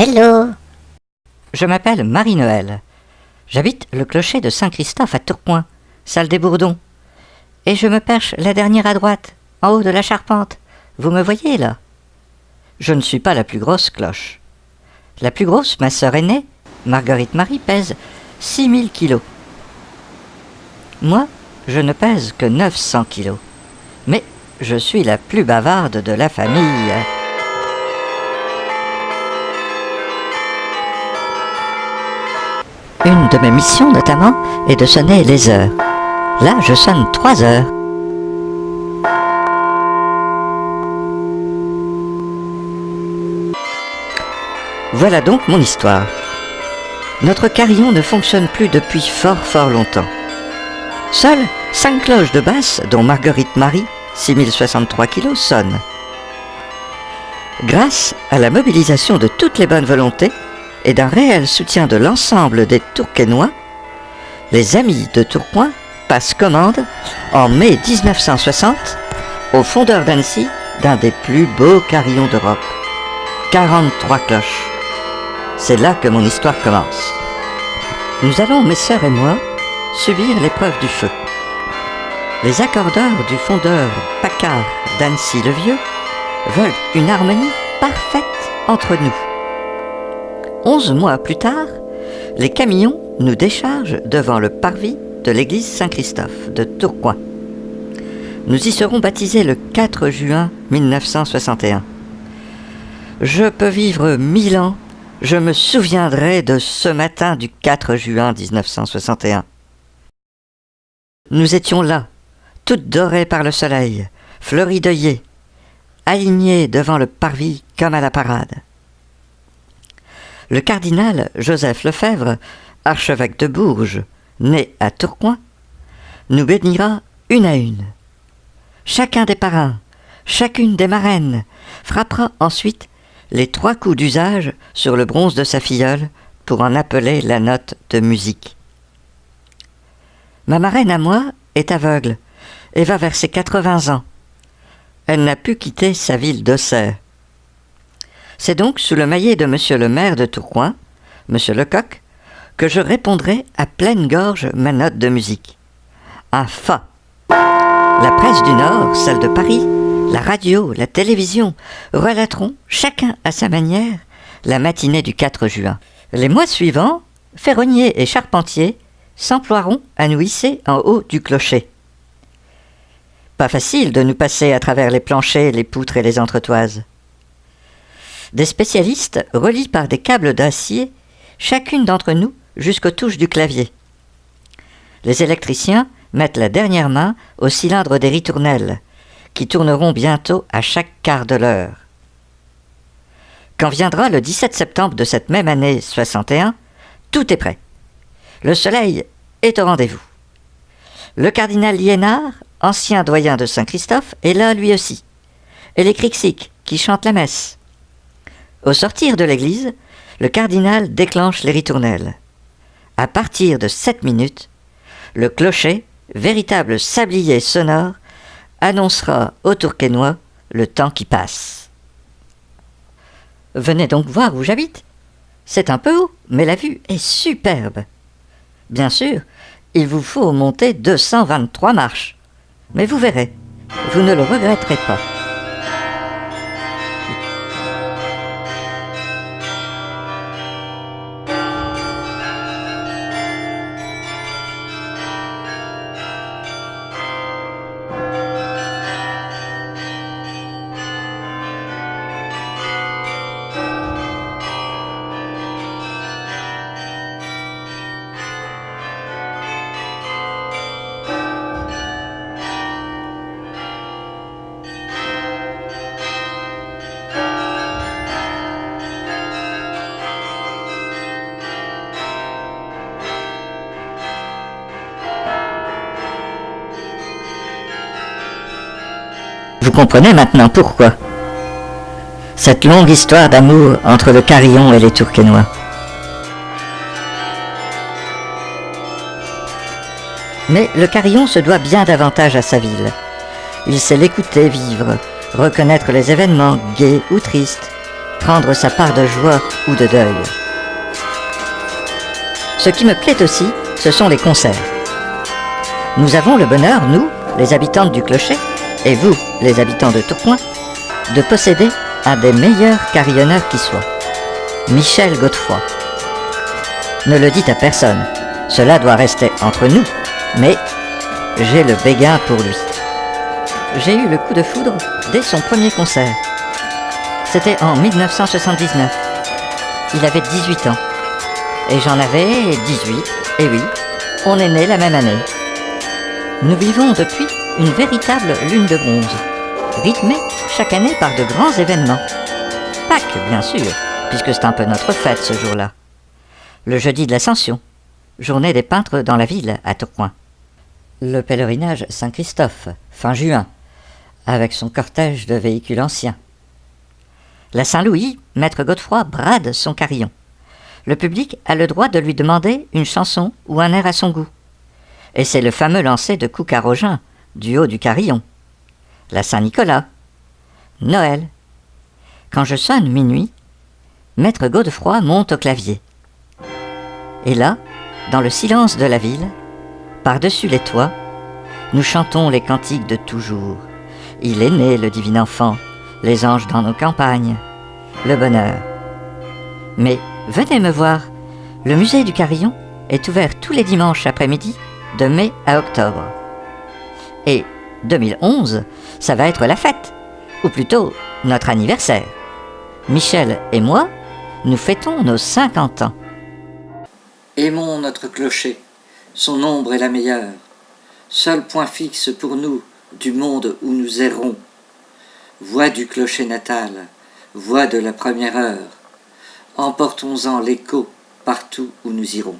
Hello. Je m'appelle Marie-Noël. J'habite le clocher de Saint-Christophe à Tourcoing, salle des Bourdons. Et je me perche la dernière à droite, en haut de la charpente. Vous me voyez là? Je ne suis pas la plus grosse cloche. La plus grosse, ma sœur aînée, Marguerite Marie, pèse 6000 kilos. Moi, je ne pèse que 900 kilos. Mais je suis la plus bavarde de la famille. Une de mes missions notamment est de sonner les heures. Là, je sonne 3 heures. Voilà donc mon histoire. Notre carillon ne fonctionne plus depuis fort longtemps. Seules 5 cloches de basse, dont Marguerite Marie, 6063 kilos, sonnent. Grâce à la mobilisation de toutes les bonnes volontés et d'un réel soutien de l'ensemble des Tourquenois, les amis de Tourcoing passent commande en mai 1960 au fondeur d'Annecy d'un des plus beaux carillons d'Europe. 43 cloches. C'est là que mon histoire commence. Nous allons, mes sœurs et moi, subir l'épreuve du feu. Les accordeurs du fondeur Paccard d'Annecy-le-Vieux veulent une harmonie parfaite entre nous. 11 mois plus tard, les camions nous déchargent devant le parvis de l'église Saint-Christophe de Tourcoing. Nous y serons baptisés le 4 juin 1961. Je peux vivre 1000 ans, je me souviendrai de ce matin du 4 juin 1961. Nous étions là, toutes dorées par le soleil, fleuries d'œillets, alignées devant le parvis comme à la parade. Le cardinal Joseph Lefebvre, archevêque de Bourges, né à Tourcoing, nous bénira une à une. Chacun des parrains, chacune des marraines frappera ensuite les 3 coups d'usage sur le bronze de sa filleule pour en appeler la note de musique. Ma marraine à moi est aveugle et va vers ses 80 ans. Elle n'a pu quitter sa ville d'Auxerre. C'est donc sous le maillet de monsieur le maire de Tourcoing, monsieur Lecoq, que je répondrai à pleine gorge ma note de musique. Un fa. La presse du Nord, celle de Paris, la radio, la télévision relateront, chacun à sa manière, la matinée du 4 juin. Les mois suivants, ferronniers et charpentiers s'emploieront à nous hisser en haut du clocher. Pas facile de nous passer à travers les planchers, les poutres et les entretoises. Des spécialistes relient par des câbles d'acier chacune d'entre nous jusqu'aux touches du clavier. Les électriciens mettent la dernière main au cylindre des ritournelles, qui tourneront bientôt à chaque quart de l'heure. Quand viendra le 17 septembre de cette même année 61, tout est prêt. Le soleil est au rendez-vous. Le cardinal Liénard, ancien doyen de Saint-Christophe, est là lui aussi, et les Crixiques qui chantent la messe. Au sortir de l'église, le cardinal déclenche les ritournelles. À partir de 7 minutes, le clocher, véritable sablier sonore, annoncera aux Tourquenois le temps qui passe. Venez donc voir où j'habite. C'est un peu haut, mais la vue est superbe. Bien sûr, il vous faut monter 223 marches. Mais vous verrez, vous ne le regretterez pas. Vous comprenez maintenant pourquoi. Cette longue histoire d'amour entre le carillon et les Tourquenois. Mais le carillon se doit bien davantage à sa ville. Il sait l'écouter vivre, reconnaître les événements gais ou tristes, prendre sa part de joie ou de deuil. Ce qui me plaît aussi, ce sont les concerts. Nous avons le bonheur, nous, les habitantes du Clocher, et vous, les habitants de Tourcoing, de posséder un des meilleurs carillonneurs qui soit, Michel Godefroy. Ne le dites à personne, cela doit rester entre nous, mais j'ai le béguin pour lui. J'ai eu le coup de foudre dès son premier concert. C'était en 1979. Il avait 18 ans. Et j'en avais 18. Et oui, on est nés la même année. Nous vivons depuis une véritable lune de bronze, rythmée chaque année par de grands événements. Pâques, bien sûr, puisque c'est un peu notre fête ce jour-là. Le jeudi de l'Ascension, journée des peintres dans la ville, à Tourcoing. Le pèlerinage Saint-Christophe, fin juin, avec son cortège de véhicules anciens. La Saint-Louis, maître Godefroy brade son carillon. Le public a le droit de lui demander une chanson ou un air à son goût. Et c'est le fameux lancer de Coucarogin, du haut du carillon. La Saint-Nicolas. Noël. Quand je sonne minuit, maître Godefroy monte au clavier. Et là, dans le silence de la ville, par-dessus les toits, nous chantons les cantiques de toujours. Il est né, le divin enfant, les anges dans nos campagnes, le bonheur. Mais venez me voir, le musée du Carillon est ouvert tous les dimanches après-midi, de mai à octobre. Et 2011, ça va être la fête, ou plutôt notre anniversaire. Michel et moi, nous fêtons nos 50 ans. Aimons notre clocher, son ombre est la meilleure, seul point fixe pour nous du monde où nous errons. Voix du clocher natal, voix de la première heure, emportons-en l'écho partout où nous irons.